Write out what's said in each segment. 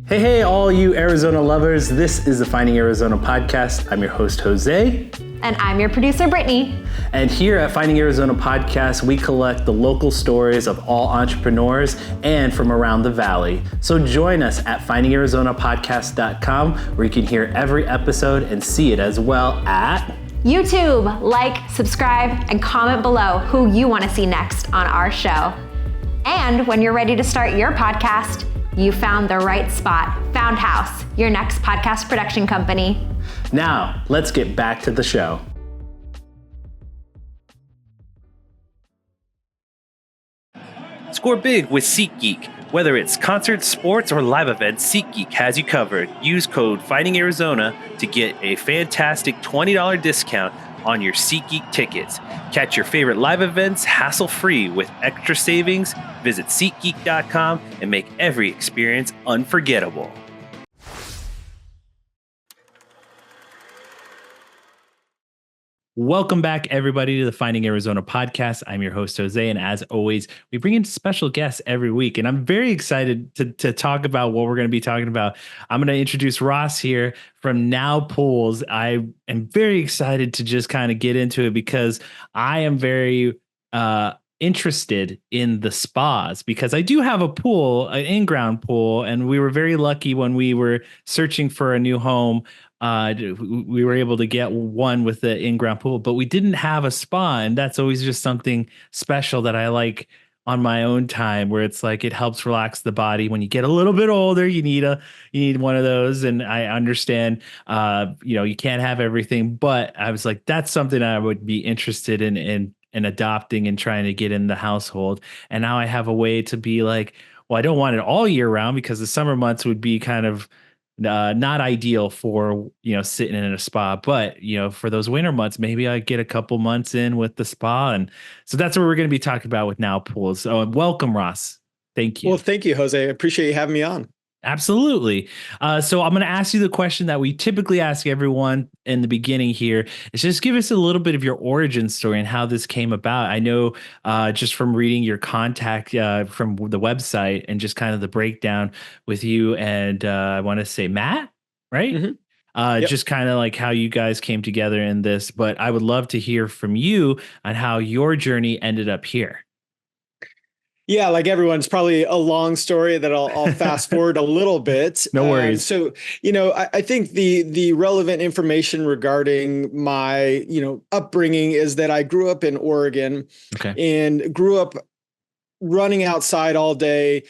Hey, all you Arizona lovers. This is the Finding Arizona podcast. I'm your host, Jose. And I'm your producer, Brittany. And here at Finding Arizona podcast, we collect the local stories of all entrepreneurs and from around the valley. So join us at findingarizonapodcast.com, where you can hear every episode and see it as well at YouTube. Like, subscribe, and comment below who you want to see next on our show. And when you're ready to start your podcast, you found the right spot. Found House, your next podcast production company. Now, let's get back to the show. Score big with SeatGeek. Whether it's concerts, sports, or live events, SeatGeek has you covered. Use code FindingArizona to get a fantastic $20 discount on your SeatGeek tickets. Catch your favorite live events hassle-free with extra savings. Visit SeatGeek.com and make every experience unforgettable. Welcome back, everybody, to the Finding Arizona podcast. I'm your host, Jose, and as always, we bring in special guests every week, and I'm very excited to talk about what we're going to be talking about. I'm going to introduce Ross here from Now Pools. I am very excited to just kind of get into it because I am very interested in the spas, because I do have a pool, an in-ground pool, and we were very lucky when we were searching for a new home. We were able to get one with the in-ground pool, but we didn't have a spa. And that's always just something special that I like on my own time, where it's like, it helps relax the body. When you get a little bit older, you need one of those. And I understand, you can't have everything, but I was like, that's something I would be interested in adopting and trying to get in the household. And now I have a way to be like, well, I don't want it all year round, because the summer months would be kind of not ideal for, sitting in a spa, but, for those winter months, maybe I get a couple months in with the spa. And so that's what we're going to be talking about with Now Pools. So welcome, Ross. Thank you. Well, thank you, Jose. I appreciate you having me on. Absolutely. So I'm going to ask you the question that we typically ask everyone in the beginning here. Is just give us a little bit of your origin story and how this came about. I know just from reading your contact from the website and just kind of the breakdown with you and I want to say Matt, right? Mm-hmm. Just kind of like how you guys came together in this. But I would love to hear from you on how your journey ended up here. Yeah, like everyone's probably a long story that I'll fast forward a little bit. No worries. So, I think the relevant information regarding my, upbringing is that I grew up in Oregon. Okay. And grew up running outside all day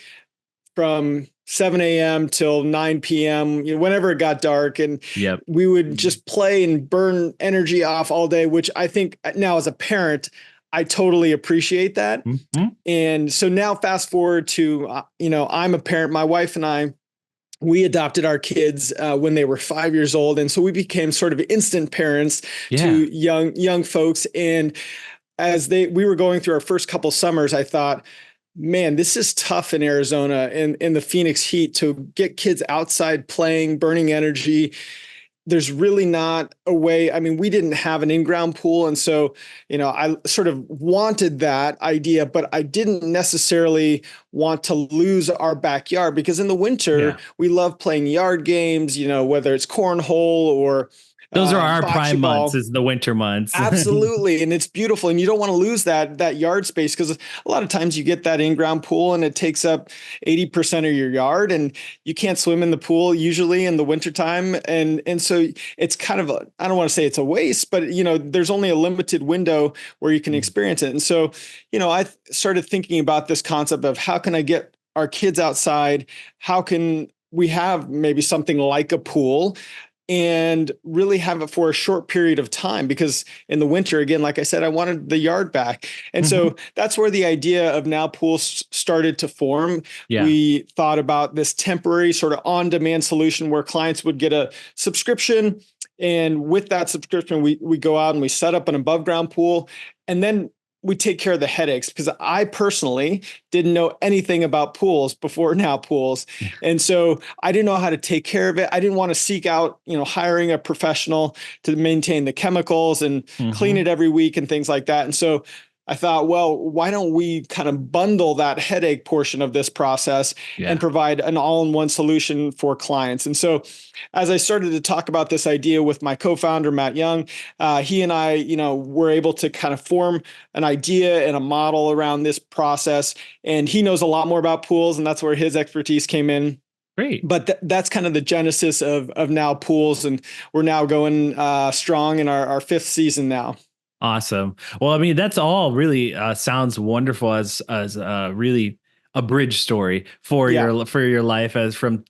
from 7 a.m. till 9 p.m., whenever it got dark. And we would just play and burn energy off all day, which I think now as a parent, I totally appreciate that. Mm-hmm. And so now fast forward to, I'm a parent. My wife and I, we adopted our kids when they were 5 years old. And so we became sort of instant parents to young folks. And as we were going through our first couple summers, I thought, man, this is tough in Arizona and in the Phoenix heat to get kids outside playing, burning energy. There's really not a way. I mean, we didn't have an in-ground pool. And so, I sort of wanted that idea, but I didn't necessarily want to lose our backyard, because in the winter, we love playing yard games, whether it's cornhole or those are our prime months, is the winter months. Absolutely. And it's beautiful. And you don't want to lose that yard space, because a lot of times you get that in-ground pool and it takes up 80% of your yard and you can't swim in the pool usually in the wintertime. And so it's kind of I don't want to say it's a waste, but there's only a limited window where you can experience it. And so, I started thinking about this concept of how can I get our kids outside? How can we have maybe something like a pool and really have it for a short period of time? Because in the winter, again, like I said, I wanted the yard back. And so that's where the idea of Now Pools started to form. Yeah. We thought about this temporary sort of on-demand solution where clients would get a subscription. And with that subscription, we go out and we set up an above ground pool. And then we take care of the headaches, because I personally didn't know anything about pools before Now Pools. And so I didn't know how to take care of it. I didn't want to seek out, hiring a professional to maintain the chemicals and clean it every week and things like that. And so I thought, well, why don't we kind of bundle that headache portion of this process and provide an all-in-one solution for clients? And so as I started to talk about this idea with my co-founder, Matt Young, he and I, were able to kind of form an idea and a model around this process. And he knows a lot more about pools, and that's where his expertise came in. Great. But that's kind of the genesis of now pools. And we're now going strong in our fifth season now. Awesome. Well, I mean, that's all really sounds wonderful as really a bridge story for your life as from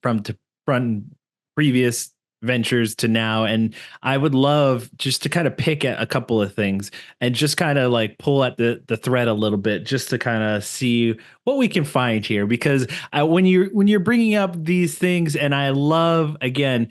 previous ventures to now. And I would love just to kind of pick at a couple of things and just kind of like pull at the thread a little bit, just to kind of see what we can find here. Because when you're bringing up these things, and I love, again,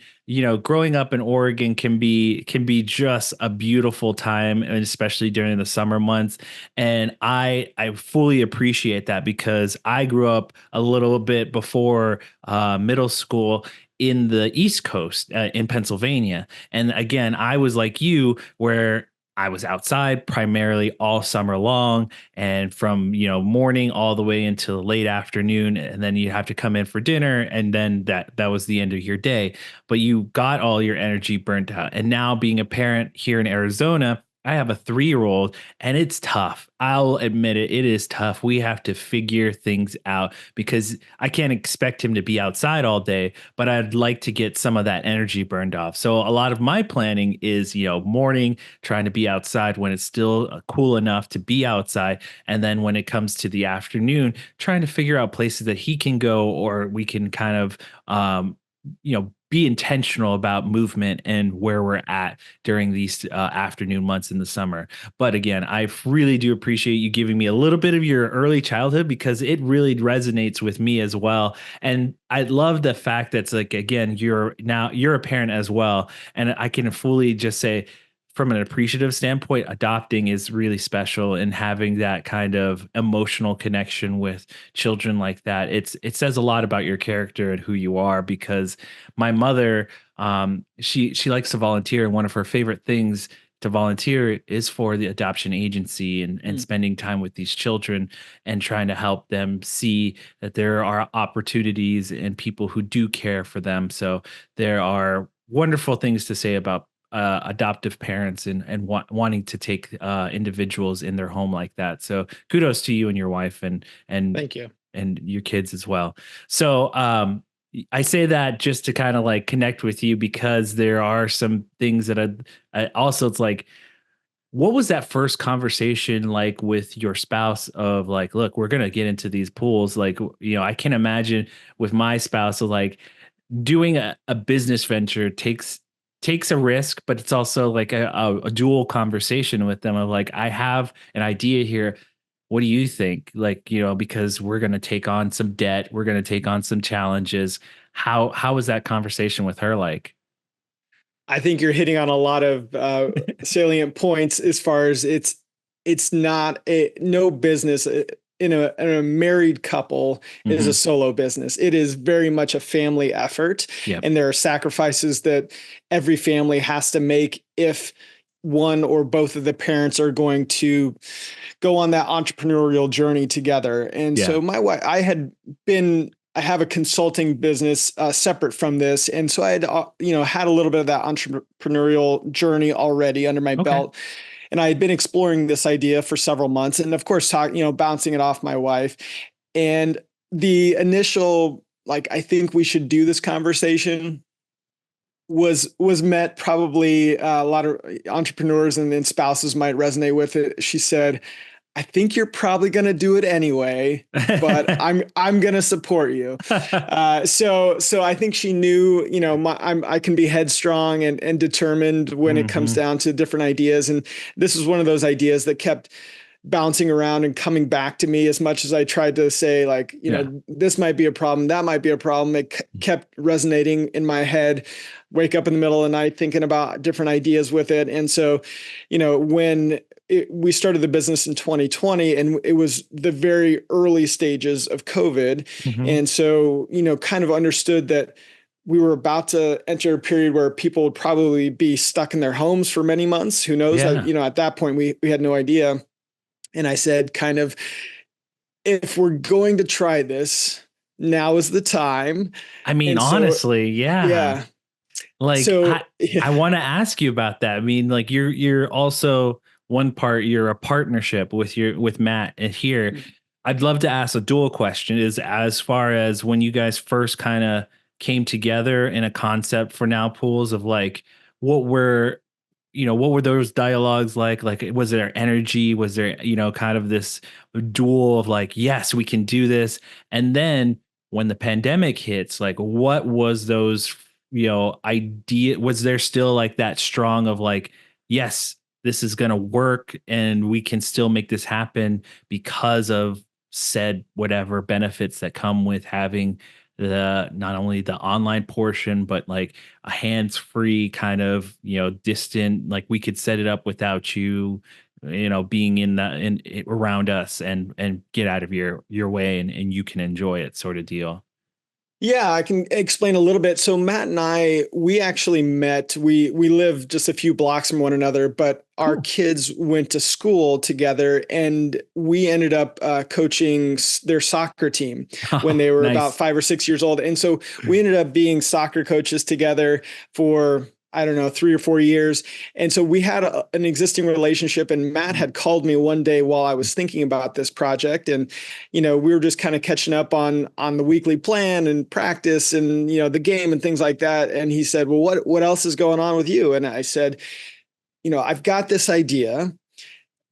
growing up in Oregon can be just a beautiful time, and especially during the summer months. And I fully appreciate that, because I grew up a little bit before middle school in the East Coast in Pennsylvania. And again, I was like you, where I was outside primarily all summer long, and from, morning all the way until late afternoon. And then you have to come in for dinner. And then that was the end of your day, but you got all your energy burnt out. And now, being a parent here in Arizona, I have a 3-year-old, and it's tough. I'll admit it. It is tough. We have to figure things out, because I can't expect him to be outside all day, but I'd like to get some of that energy burned off. So a lot of my planning is, morning, trying to be outside when it's still cool enough to be outside. And then when it comes to the afternoon, trying to figure out places that he can go, or we can kind of, be intentional about movement and where we're at during these afternoon months in the summer. But again, I really do appreciate you giving me a little bit of your early childhood, because it really resonates with me as well. And I love the fact that's like, again, you're a parent as well. And I can fully just say, from an appreciative standpoint, adopting is really special, and having that kind of emotional connection with children like that, it says a lot about your character and who you are. Because my mother, she likes to volunteer, and one of her favorite things to volunteer is for the adoption agency, and spending time with these children and trying to help them see that there are opportunities and people who do care for them. So there are wonderful things to say about adoptive parents and wanting to take individuals in their home like that. So kudos to you and your wife, and thank you, and your kids as well. So I say that just to kind of like connect with you, because there are some things that I also, it's like, what was that first conversation like with your spouse of like, look, we're going to get into these pools. Like, I can imagine with my spouse of like, doing a business venture takes a risk, but it's also like a dual conversation with them of like, I have an idea here. What do you think? Like, because we're going to take on some debt, we're going to take on some challenges. How was that conversation with her like? I think you're hitting on a lot of salient points, as far as it's not no business in a married couple is a solo business. It is very much a family effort. Yep. And there are sacrifices that every family has to make if one or both of the parents are going to go on that entrepreneurial journey together. And so my wife, I have a consulting business separate from this. And so I had, had a little bit of that entrepreneurial journey already under my belt. And I had been exploring this idea for several months, and of course, bouncing it off my wife. And the initial, like, I think we should do this conversation was met, probably a lot of entrepreneurs and spouses might resonate with it. She said, I think you're probably going to do it anyway, but I'm going to support you. So I think she knew, I can be headstrong and determined when it comes down to different ideas. And this was one of those ideas that kept bouncing around and coming back to me. As much as I tried to say, like, this might be a problem, that might be a problem, it kept resonating in my head. Wake up in the middle of the night thinking about different ideas with it. And so, when we started the business in 2020, and it was the very early stages of COVID. And so, kind of understood that we were about to enter a period where people would probably be stuck in their homes for many months. Who knows? At that point, we had no idea. And I said, kind of, if we're going to try this, now is the time. I mean, And so, honestly, yeah. yeah. Like So, I yeah. want to ask you about that. I mean, like you're also one part, you're a partnership with Matt and here. I'd love to ask a dual question is as far as when you guys first kind of came together in a concept for Now Pools of like what were what were those dialogues like? Like, was there energy? Was there, kind of this duel of like, yes, we can do this? And then when the pandemic hits, like, what was those, idea? Was there still like that strong of like, yes, this is going to work and we can still make this happen because of said whatever benefits that come with having the not only the online portion but like a hands-free kind of distant, like we could set it up without you being around us and get out of your way and you can enjoy it sort of deal. Yeah, I can explain a little bit. So Matt and I, we actually met. We live just a few blocks from one another, but our Cool. kids went to school together, and we ended up coaching their soccer team when Oh, they were about nice. 5 or 6 years old. And so we ended up being soccer coaches together for, I don't know, 3 or 4 years. And so we had an existing relationship, and Matt had called me one day while I was thinking about this project. And, we were just kind of catching up on the weekly plan and practice and, the game and things like that. And he said, well, what else is going on with you? And I said, I've got this idea.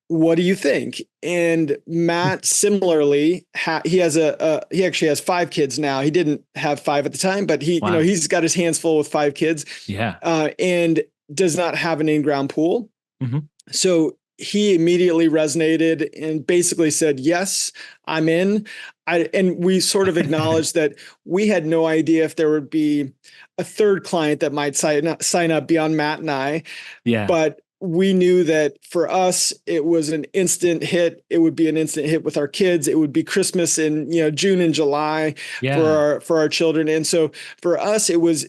What do you think? And Matt, similarly, he actually has 5 kids now. He didn't have 5 at the time, but Wow. he's got his hands full with 5 kids, Yeah. and does not have an in-ground pool. Hmm. So he immediately resonated and basically said, yes, I'm in. And we sort of acknowledged that we had no idea if there would be a third client that might sign up beyond Matt and I. Yeah. But we knew that for us, it was an instant hit. It would be an instant hit with our kids. It would be Christmas in, June and July Yeah. for our children. And so for us, it was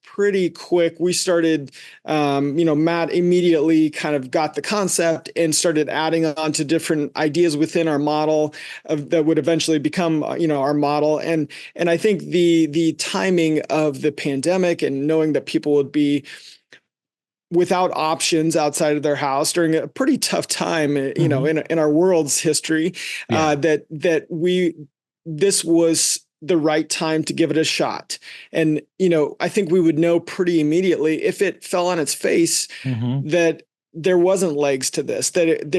pretty quick. We started, Matt immediately kind of got the concept and started adding on to different ideas within our model that would eventually become, our model. And I think the timing of the pandemic and knowing that people would be without options outside of their house during a pretty tough time, in our world's history, Yeah. this was the right time to give it a shot. And, I think we would know pretty immediately if it fell on its face Hmm. that there wasn't legs to this, that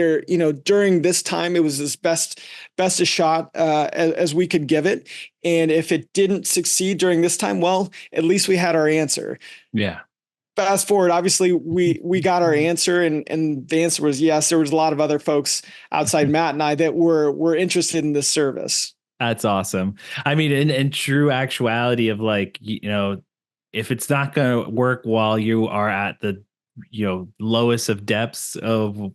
during this time, it was as best a shot as we could give it. And if it didn't succeed during this time, well, at least we had our answer. Yeah. Fast forward, obviously we got our answer, and the answer was yes. There was a lot of other folks outside Matt and I that were interested in this service. That's awesome. I mean, in true actuality of like, if it's not going to work while you are at the, lowest of depths of,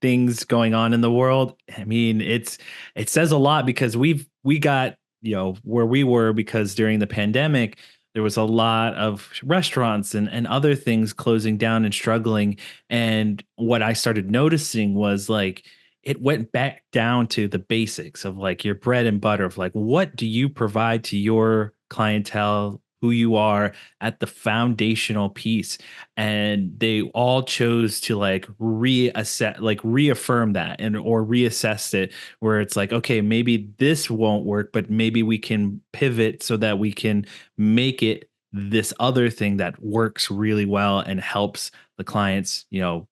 things going on in the world. I mean, it says a lot because we got, where we were because during the pandemic, there was a lot of restaurants and other things closing down and struggling. And what I started noticing was like, it went back down to the basics of like your bread and butter of like, what do you provide to your clientele, who you are at the foundational piece? And they all chose to like reassess, like reaffirm that and or reassess it, where it's like, okay, maybe this won't work, but maybe we can pivot so that we can make it this other thing that works really well and helps the clients,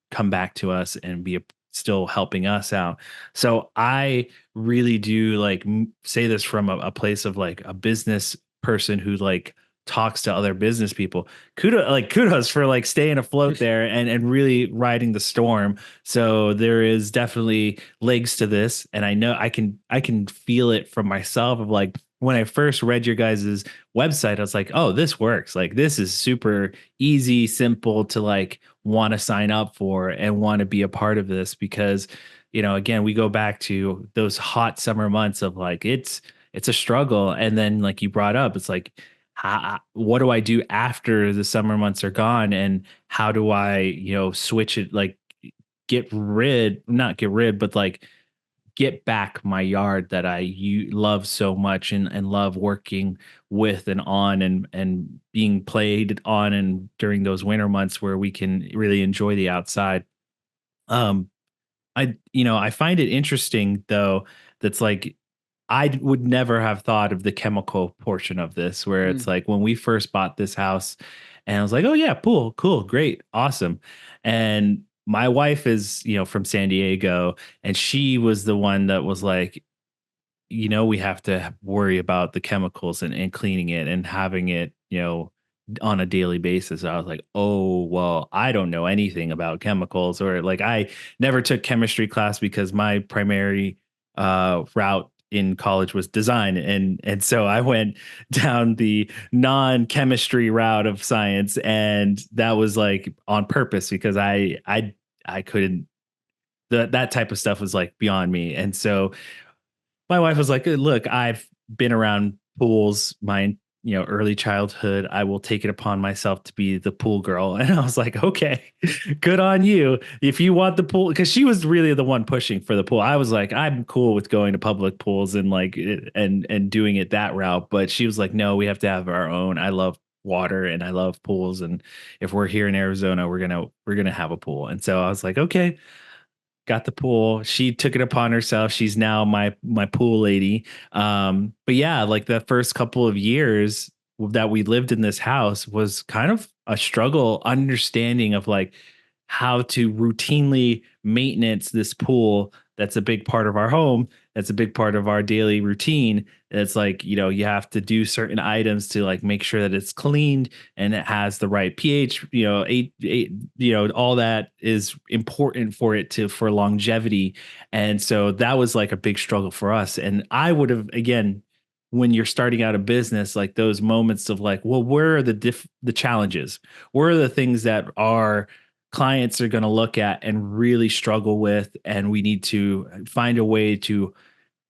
come back to us and be still helping us out. So I really do like say this from a place of like a business person who like talks to other business people. Kudos for like staying afloat there and really riding the storm. So there is definitely legs to this, and I know I can feel it from myself of like when I first read your guys' website, I was like, oh, this works. Like this is super easy, simple to like want to sign up for and want to be a part of this because, again, we go back to those hot summer months of like, it's a struggle. And then like you brought up, it's like, what do I do after the summer months are gone? And how do I, switch it? Like not get rid, but like get back my yard that love so much and love working with and on and being played on and during those winter months where we can really enjoy the outside. Um, I find it interesting though, that's like I would never have thought of the chemical portion of this, where it's like when we first bought this house and I was like, oh yeah, pool, cool, great, awesome. And my wife is, from San Diego, and she was the one that was like, we have to worry about the chemicals and cleaning it and having it, on a daily basis. I was like, oh, well, I don't know anything about chemicals, or like I never took chemistry class because my primary route in college was design. And so I went down the non-chemistry route of science. And that was like on purpose because I couldn't, that type of stuff was like beyond me. And so my wife was like, look, I've been around pools my early childhood. I will take it upon myself to be the pool girl. And I was like, okay, good on you. If you want the pool, because she was really the one pushing for the pool. I was like, I'm cool with going to public pools and like and doing it that route. But she was like, no, we have to have our own. I love water and I love pools. And if we're here in Arizona, we're gonna have a pool. And so I was like, okay, got the pool. She took it upon herself. She's now my pool lady. But yeah, like the first couple of years that we lived in this house was kind of a struggle understanding of like how to routinely maintenance this pool. That's a big part of our home. That's a big part of our daily routine. It's like, you have to do certain items to like make sure that it's cleaned and it has the right pH, eight, all that is important for longevity. And so that was like a big struggle for us. And I would have, again, when you're starting out a business, like those moments of like, well, where are the challenges? Where are the things that our clients are going to look at and really struggle with? And we need to find a way to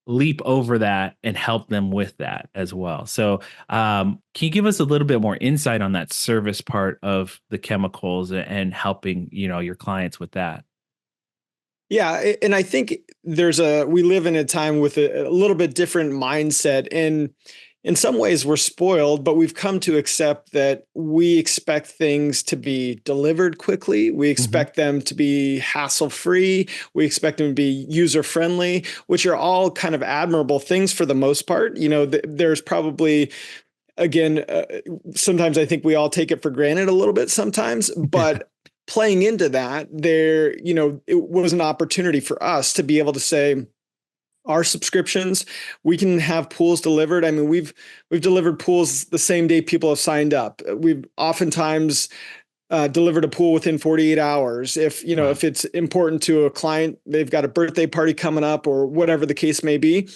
leap over that and help them with that as well. So, can you give us a little bit more insight on that service part of the chemicals and helping, your clients with that? Yeah, and I think we live in a time with a little bit different mindset, and in some ways we're spoiled, but we've come to accept that we expect things to be delivered quickly. We expect them to be hassle-free. We expect them to be user-friendly, which are all kind of admirable things for the most part. There's probably, again, sometimes I think we all take it for granted a little bit sometimes, but playing into that, it was an opportunity for us to be able to say, our subscriptions, we can have pools delivered. I mean, we've delivered pools the same day people have signed up. We've oftentimes delivered a pool within 48 hours. If it's important to a client, they've got a birthday party coming up or whatever the case may be,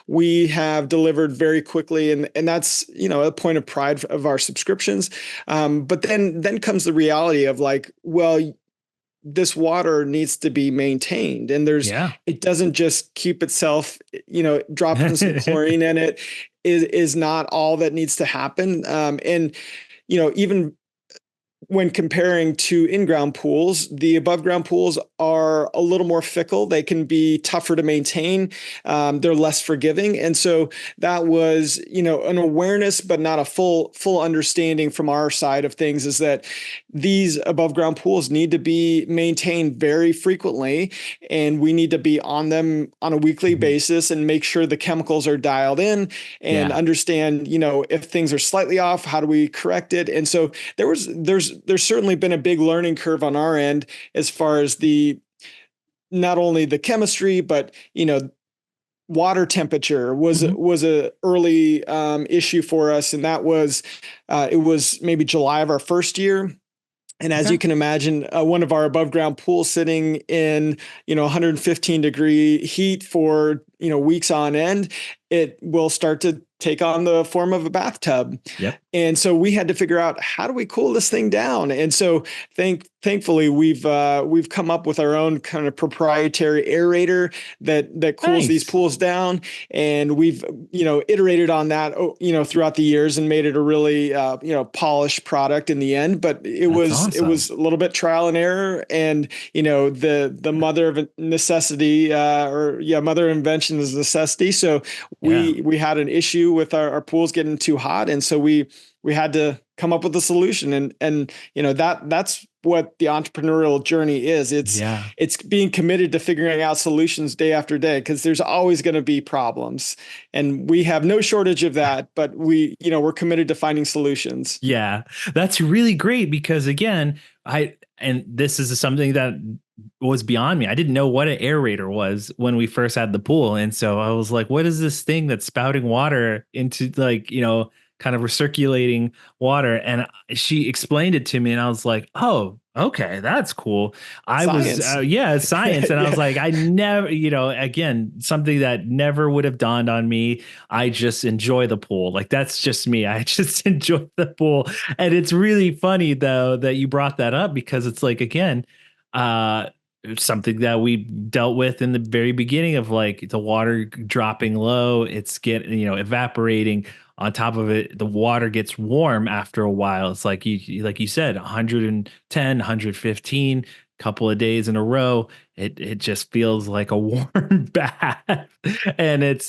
we have delivered very quickly. And that's, a point of pride of our subscriptions. But then comes the reality of like, well, this water needs to be maintained, and it doesn't just keep itself, dropping some chlorine in it is not all that needs to happen. And even when comparing to in-ground pools, the above-ground pools are a little more fickle. They can be tougher to maintain. They're less forgiving. And so that was, an awareness, but not a full understanding from our side of things, is that these above-ground pools need to be maintained very frequently, and we need to be on them on a weekly basis and make sure the chemicals are dialed in and understand, if things are slightly off, how do we correct it? And so there's certainly been a big learning curve on our end as far as not only the chemistry, but, water temperature was a early issue for us. And that was, it was maybe July of our first year. And as you can imagine, one of our above ground pools sitting in, 115 degree heat for, weeks on end, it will start to take on the form of a bathtub. Yep. And so we had to figure out, how do we cool this thing down? And so thankfully we've come up with our own kind of proprietary aerator that cools these pools down. And we've, iterated on that, throughout the years and made it a really, polished product in the end. But it was a little bit trial and error. And, the mother of necessity, mother of invention is necessity. So we had an issue with our pools getting too hot. And so we had to come up with a solution. And that's what the entrepreneurial journey is. It's being committed to figuring out solutions day after day, because there's always going to be problems, and we have no shortage of that, but we're committed to finding solutions. Yeah, that's really great, because again, and this is something that was beyond me. I didn't know what an aerator was when we first had the pool. And so I was like, what is this thing that's spouting water into, like, kind of recirculating water? And she explained it to me, and I was like, oh, okay, that's cool. Science. Science. And I was like, I never, again, something that never would have dawned on me. I just enjoy the pool. Like, that's just me. I just enjoy the pool. And it's really funny though that you brought that up, because it's like, again, something that we dealt with in the very beginning of, like, the water dropping low, it's evaporating. On top of it, the water gets warm after a while. It's like you said, 110, 115, couple of days in a row. It just feels like a warm bath. And it's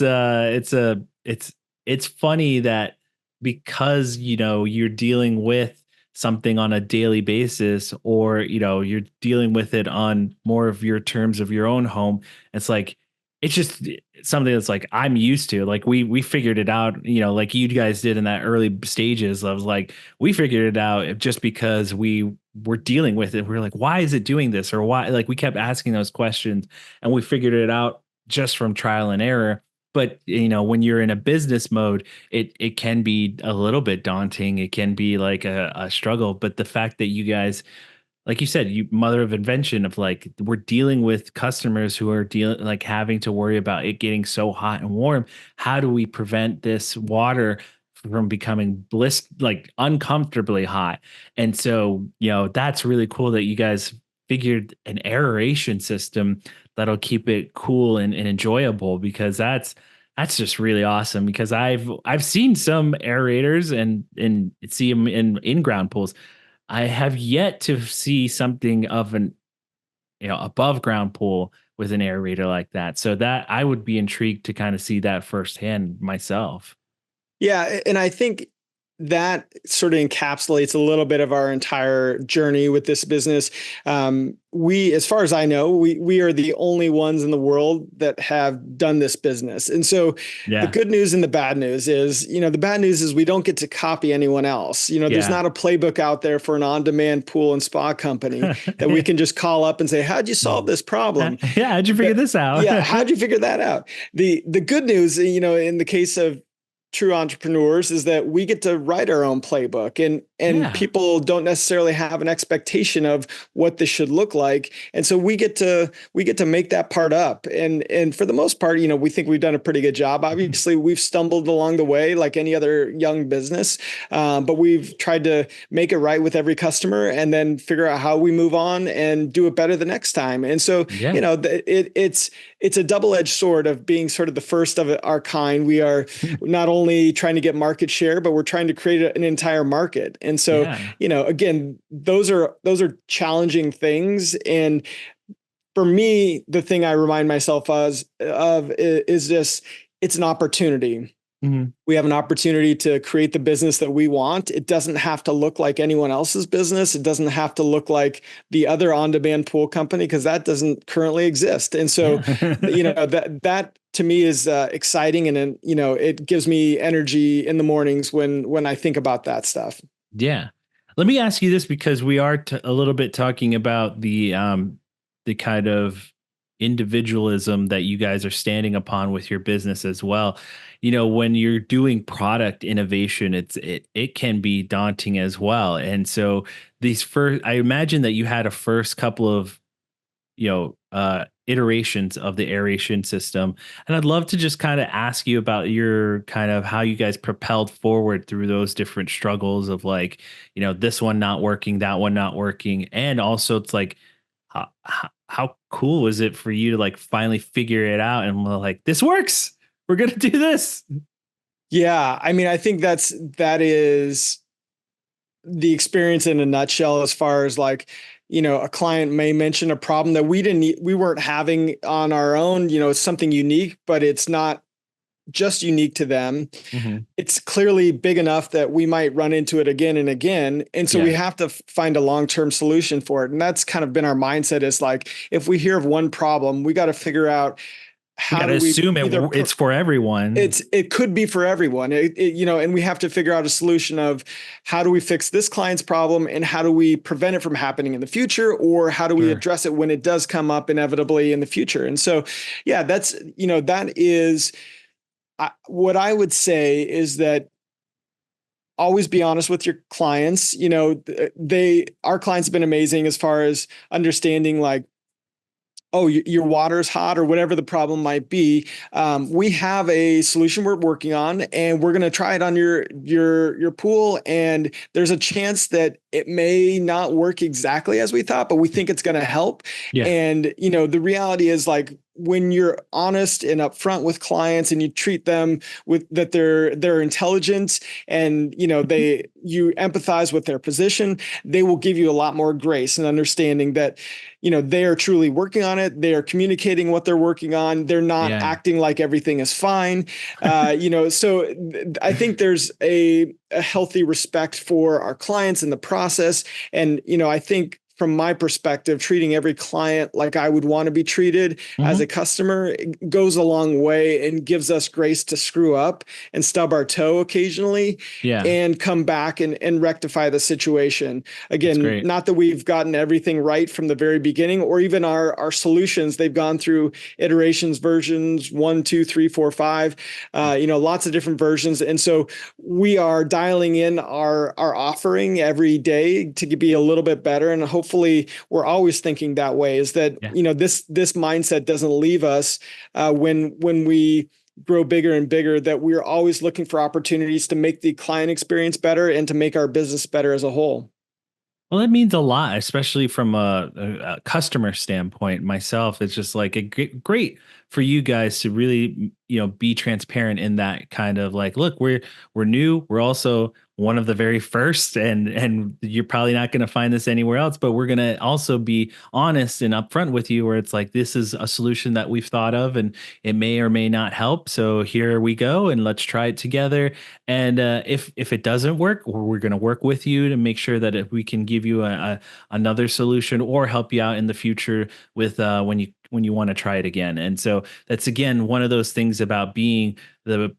funny that, because you're dealing with something on a daily basis, or you're dealing with it on more of your terms of your own home. It's like, it's just something that's like, I'm used to. Like, we figured it out, like you guys did in that early stages. I was like, we figured it out just because we were dealing with it. We're like, why is it doing this? Or why? Like, we kept asking those questions, and we figured it out just from trial and error. But, when you're in a business mode, it can be a little bit daunting. It can be like a struggle. But the fact that you guys, like you said, you mother of invention of, like, we're dealing with customers who are having to worry about it getting so hot and warm. How do we prevent this water from becoming uncomfortably hot? And so, that's really cool that you guys figured an aeration system that'll keep it cool and enjoyable, because that's just really awesome. Because I've seen some aerators and see them in in-ground pools. I have yet to see something of an above ground pool with an aerator like that. So that I would be intrigued to kind of see that firsthand myself. Yeah, and I think that sort of encapsulates a little bit of our entire journey with this business. We, as far as I know, we are the only ones in the world that have done this business. And so the good news and the bad news is, the bad news is we don't get to copy anyone else. There's not a playbook out there for an on-demand pool and spa company that we can just call up and say, how'd you solve this problem? How'd you figure this out? How'd you figure that out? The good news, in the case of true entrepreneurs, is that we get to write our own playbook, and people don't necessarily have an expectation of what this should look like. And so we get to make that part up. And for the most part, we think we've done a pretty good job. Obviously, we've stumbled along the way like any other young business, but we've tried to make it right with every customer, and then figure out how we move on and do it better the next time. And so, it's a double-edged sword of being sort of the first of our kind. We are not only trying to get market share, but we're trying to create an entire market. And so, again, those are challenging things. And for me, the thing I remind myself of is just, it's an opportunity. Mm-hmm. We have an opportunity to create the business that we want. It doesn't have to look like anyone else's business. It doesn't have to look like the other on-demand pool company, because that doesn't currently exist. And so, that to me is exciting. And, it gives me energy in the mornings when I think about that stuff. Yeah. Let me ask you this, because we are a little bit talking about the kind of individualism that you guys are standing upon with your business as well. When you're doing product innovation, it can be daunting as well. And so I imagine that you had a first couple of iterations of the aeration system. And I'd love to just kind of ask you about your kind of how you guys propelled forward through those different struggles of like, this one not working, that one not working. And also it's like, how cool was it for you to like finally figure it out and like, this works, we're going to do this. Yeah. I mean, I think that is the experience in a nutshell, as far as like, a client may mention a problem that we weren't having on our own. It's something unique, but it's not just unique to them. Mm-hmm. It's clearly big enough that we might run into it again and again. And so we have to find a long-term solution for it. And that's kind of been our mindset, is like, if we hear of one problem, we got to figure out how do we assume it's for everyone. It could be for everyone, and we have to figure out a solution of how do we fix this client's problem and how do we prevent it from happening in the future, or how do we address it when it does come up inevitably in the future. And so, yeah, that is what I would say, is that always be honest with your clients. Our clients have been amazing as far as understanding, like, oh, your water's hot or whatever the problem might be. We have a solution we're working on, and we're going to try it on your pool. And there's a chance that it may not work exactly as we thought, but we think it's going to help. Yeah. And, the reality is, like, when you're honest and upfront with clients and you treat them with that they're intelligent, and you empathize with their position, they will give you a lot more grace and understanding that they are truly working on it. They are communicating what they're working on. They're not acting like everything is fine. So I think there's a healthy respect for our clients in the process. And I think, from my perspective, treating every client like I would want to be treated as a customer goes a long way and gives us grace to screw up and stub our toe occasionally and come back and rectify the situation. Again, not that we've gotten everything right from the very beginning, or even our solutions. They've gone through iterations, versions 1, 2, 3, 4, 5, lots of different versions. And so we are dialing in our offering every day to be a little bit better. And hopefully we're always thinking that way, is that, this mindset doesn't leave us when we grow bigger and bigger, that we're always looking for opportunities to make the client experience better and to make our business better as a whole. Well, it means a lot, especially from a customer standpoint. Myself, it's just like great for you guys to really, be transparent in that kind of like, look, we're new. We're also one of the very first, and you're probably not going to find this anywhere else, but we're going to also be honest and upfront with you, where it's like, this is a solution that we've thought of and it may or may not help. So here we go, and let's try it together. And if it doesn't work, we're going to work with you to make sure that if we can give you another solution or help you out in the future with when you want to try it again. And so that's, again, one of those things about being the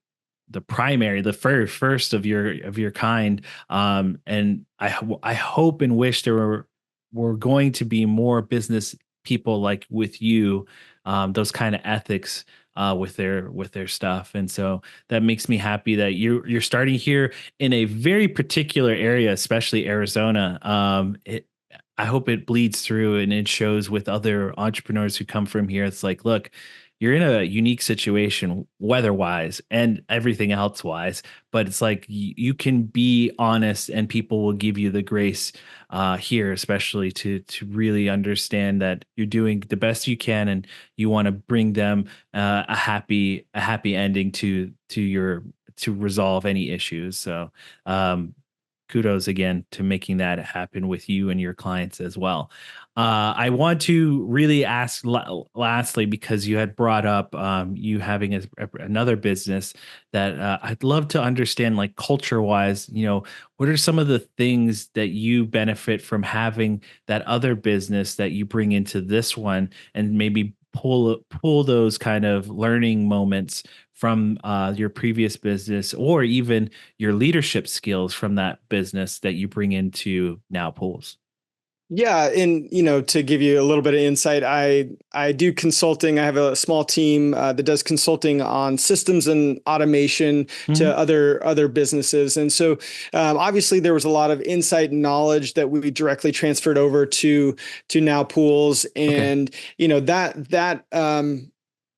primary, the first of your kind. And I hope and wish there were going to be more business people like with you, those kind of ethics with their stuff. And so that makes me happy that you're starting here in a very particular area, especially Arizona. I hope it bleeds through and it shows with other entrepreneurs who come from here. It's like, look, you're in a unique situation weather-wise and everything else-wise, but it's like you can be honest and people will give you the grace here, especially to really understand that you're doing the best you can and you want to bring them a happy ending to resolve any issues. So kudos again to making that happen with you and your clients as well. I want to really ask lastly, because you had brought up you having another business that I'd love to understand, like culture wise, what are some of the things that you benefit from having that other business that you bring into this one, and maybe pull those kind of learning moments from your previous business, or even your leadership skills from that business that you bring into now pools? Yeah, and to give you a little bit of insight, I do consulting. I have a small team that does consulting on systems and automation Mm-hmm. to other businesses, and so obviously there was a lot of insight and knowledge that we directly transferred over to Now Pools, Okay. and that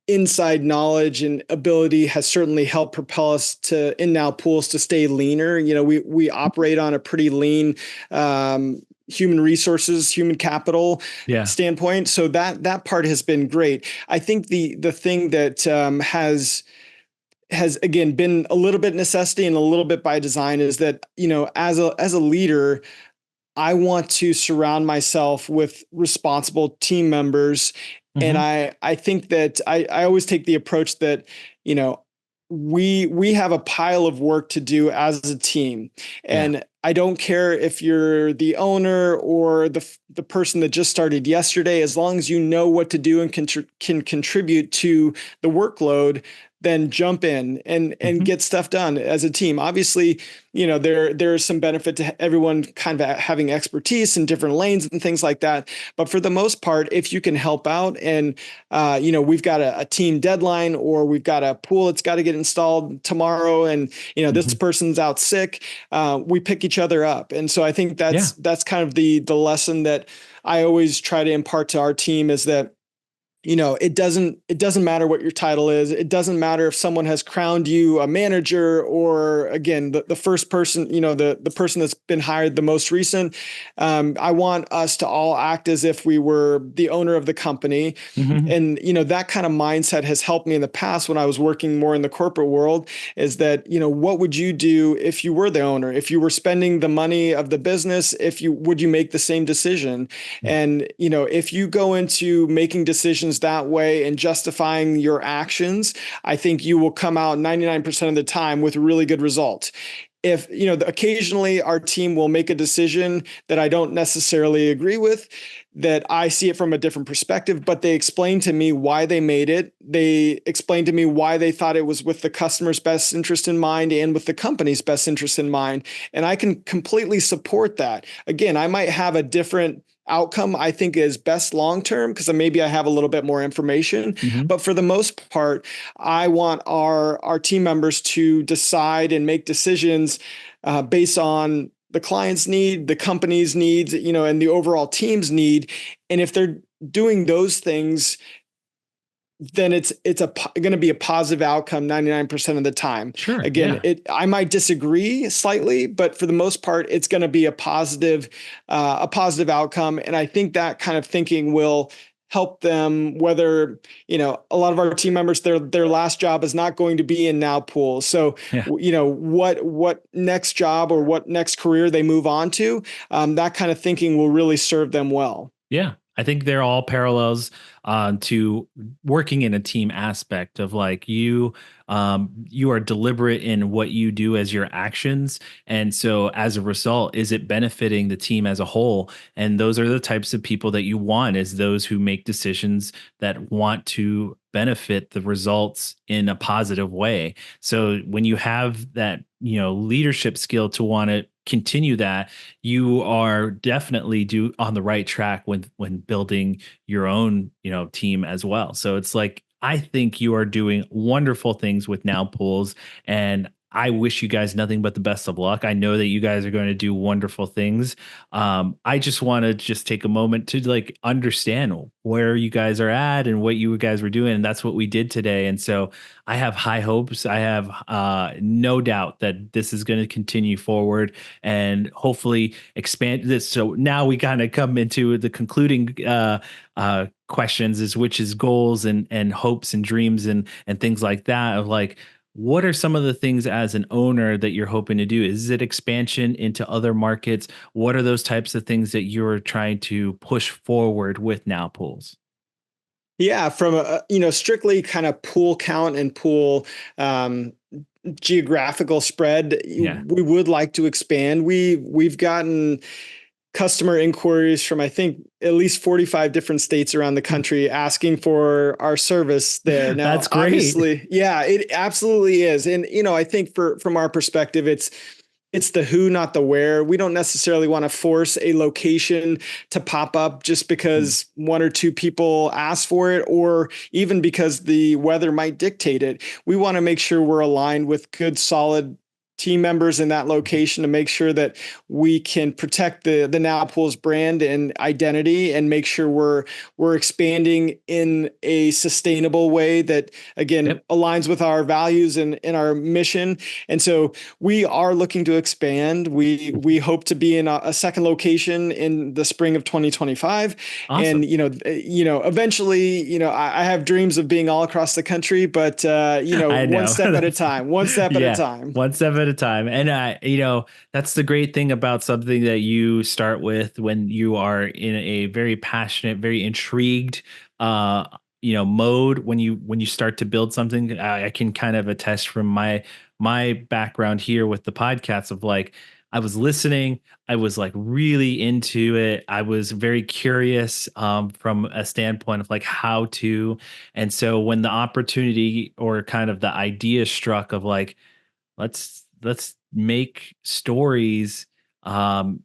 inside knowledge and ability has certainly helped propel us to in Now Pools to stay leaner. We operate on a pretty lean human resources, human capital Yeah. standpoint. So that part has been great. I think the thing that has again been a little bit necessity and a little bit by design is that as a leader, I want to surround myself with responsible team members. And Mm-hmm. I think that I always take the approach that, you know, we have a pile of work to do as a team. Yeah. And I don't care if you're the owner or the person that just started yesterday, as long as you know what to do and can contribute to the workload, then jump in and Mm-hmm. get stuff done as a team. Obviously, there's some benefit to everyone kind of having expertise in different lanes and things like that. But for the most part, if you can help out and we've got a team deadline or we've got a pool that's got to get installed tomorrow, and this Mm-hmm. person's out sick, we pick each other up. And so I think Yeah. that's kind of the lesson that I always try to impart to our team is that it doesn't matter what your title is. It doesn't matter if someone has crowned you a manager or again, the first person, the person that's been hired the most recent. I want us to all act as if we were the owner of the company. Mm-hmm. And, that kind of mindset has helped me in the past when I was working more in the corporate world is that, what would you do if you were the owner, if you were spending the money of the business, would you make the same decision? And, if you go into making decisions that way and justifying your actions, I think you will come out 99% of the time with a really good result. If, occasionally our team will make a decision that I don't necessarily agree with, that I see it from a different perspective, but they explain to me why they made it. They explain to me why they thought it was with the customer's best interest in mind and with the company's best interest in mind. And I can completely support that. Again, I might have a different outcome I think is best long term because maybe I have a little bit more information. Mm-hmm. But for the most part, I want our team members to decide and make decisions based on the client's need, the company's needs, and the overall team's need. And if they're doing those things, then it's going to be a positive outcome 99% of the time. Sure. Again, Yeah. I might disagree slightly, but for the most part, it's going to be a positive outcome. And I think that kind of thinking will help them, whether, a lot of our team members, their last job is not going to be in Now Pool. So, Yeah. What next job or what next career they move on to, that kind of thinking will really serve them well. Yeah. I think they're all parallels to working in a team aspect of like you are deliberate in what you do as your actions. And so as a result, is it benefiting the team as a whole? And those are the types of people that you want is those who make decisions that want to benefit the results in a positive way. So when you have that, leadership skill to want to continue that, you are definitely on the right track when building your own, team as well. So it's like I think you are doing wonderful things with Now Pools, and I wish you guys nothing but the best of luck. I know that you guys are going to do wonderful things. I just want to just take a moment to like understand where you guys are at and what you guys were doing. And that's what we did today. And so I have high hopes. I have no doubt that this is going to continue forward and hopefully expand this. So now we kind of come into the concluding questions is which is goals and hopes and dreams and things like that of like, what are some of the things as an owner that you're hoping to do? Is it expansion into other markets? What are those types of things that you're trying to push forward with Now Pools? Yeah, from a strictly kind of pool count and pool geographical spread, Yeah. we would like to expand. We've gotten customer inquiries from I think at least 45 different states around the country asking for our service there. Now, That's great. obviously, yeah, it absolutely is. And I think from our perspective, it's the who, not the where. We don't necessarily want to force a location to pop up just because one or two people ask for it, or even because the weather might dictate it. We want to make sure we're aligned with good, solid team members in that location to make sure that we can protect the Now Pools brand and identity, and make sure we're expanding in a sustainable way that, again, aligns with our values and our mission. And so we are looking to expand. We hope to be in a second location in the spring of 2025. Awesome. And eventually, I have dreams of being all across the country, but one step at a time. One step at a time. One step at a time. And that's the great thing about something that you start with when you are in a very passionate, very intrigued mode. When you start to build something, I can kind of attest from my background here with the podcast of like, I was listening, I was like really into it. I was very curious from a standpoint of like how to. And so when the opportunity or kind of the idea struck of like, let's make stories around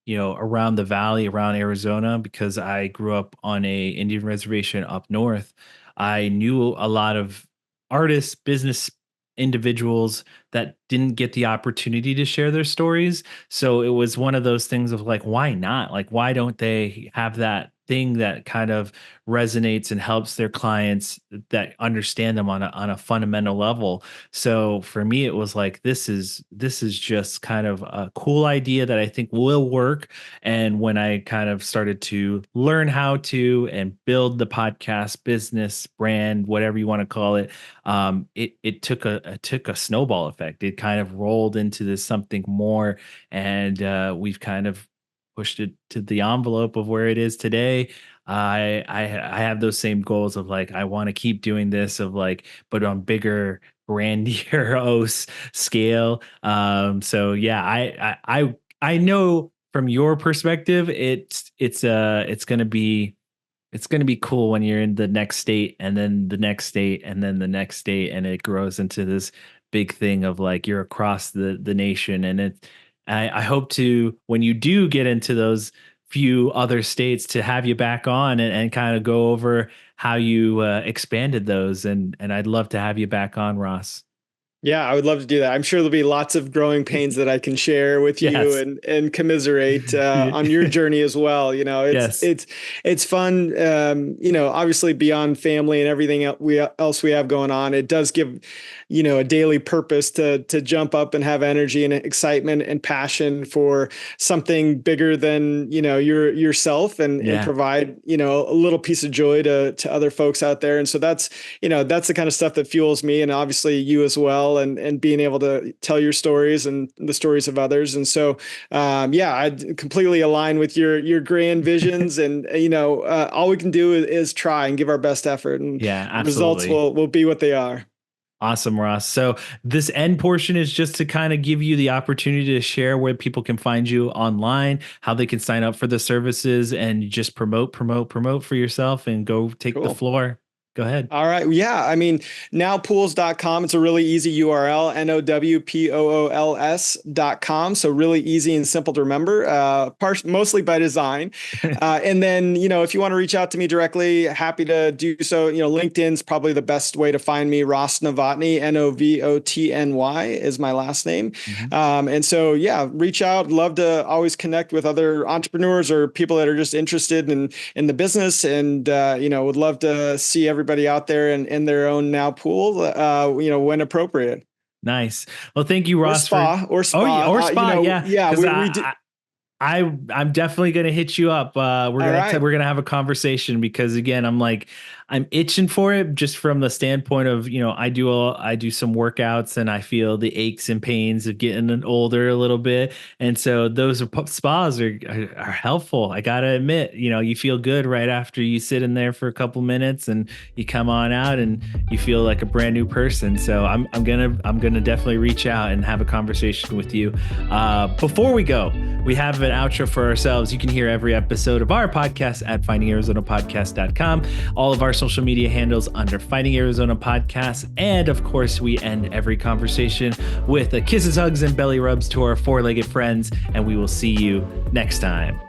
the valley, around Arizona, because I grew up on a Indian reservation up north. I knew a lot of artists, business individuals that didn't get the opportunity to share their stories. So it was one of those things of like, why not? Like, why don't they have that thing that kind of resonates and helps their clients that understand them on a fundamental level? So for me, it was like, this is just kind of a cool idea that I think will work. And when I kind of started to learn how to and build the podcast business brand, whatever you want to call it, it took a snowball effect. It kind of rolled into this something more, and we've kind of pushed it to the envelope of where it is today. I have those same goals of like, I want to keep doing this, of like, but on bigger, grandiose scale. So yeah, I know from your perspective, it's gonna be cool when you're in the next state, and then the next state, and then the next state, and it grows into this big thing of like, you're across the nation. And I hope to, when you do get into those few other states, to have you back on and kind of go over how you expanded those. And I'd love to have you back on, Ross. Yeah, I would love to do that. I'm sure there'll be lots of growing pains that I can share with you and commiserate on your journey as well. It's fun. Obviously beyond family and everything else we have going on, it does give, a daily purpose to jump up and have energy and excitement and passion for something bigger than, yourself, and provide, a little piece of joy to other folks out there. And so that's the kind of stuff that fuels me, and obviously you as well. And being able to tell your stories and the stories of others. And so, I completely align with your grand visions, and, all we can do is try and give our best effort, and results will be what they are. Awesome, Ross. So this end portion is just to kind of give you the opportunity to share where people can find you online, how they can sign up for the services, and just promote for yourself, and go take the floor. Go ahead. All right. Yeah. I mean, nowpools.com. It's a really easy URL, nowpools.com. So really easy and simple to remember, mostly by design. And then, if you want to reach out to me directly, happy to do so. LinkedIn's probably the best way to find me. Ross Novotny, Novotny is my last name. Mm-hmm. And so, reach out. Love to always connect with other entrepreneurs or people that are just interested in the business. And, would love to see everybody out there in their own Now Pool, when appropriate. Nice. Well, thank you, Ross. Or spa. I'm definitely going to hit you up. We're going to have a conversation, because again, I'm itching for it, just from the standpoint of, I do some workouts, and I feel the aches and pains of getting older a little bit. And so those spas are helpful. I got to admit, you feel good right after you sit in there for a couple minutes, and you come on out and you feel like a brand new person. So I'm going to definitely reach out and have a conversation with you. Before we go, We have an outro for ourselves. You can hear every episode of our podcast at findingarizonapodcast.com. All of our social media handles under Finding Arizona Podcast. And of course, we end every conversation with a kisses, hugs, and belly rubs to our four-legged friends. And we will see you next time.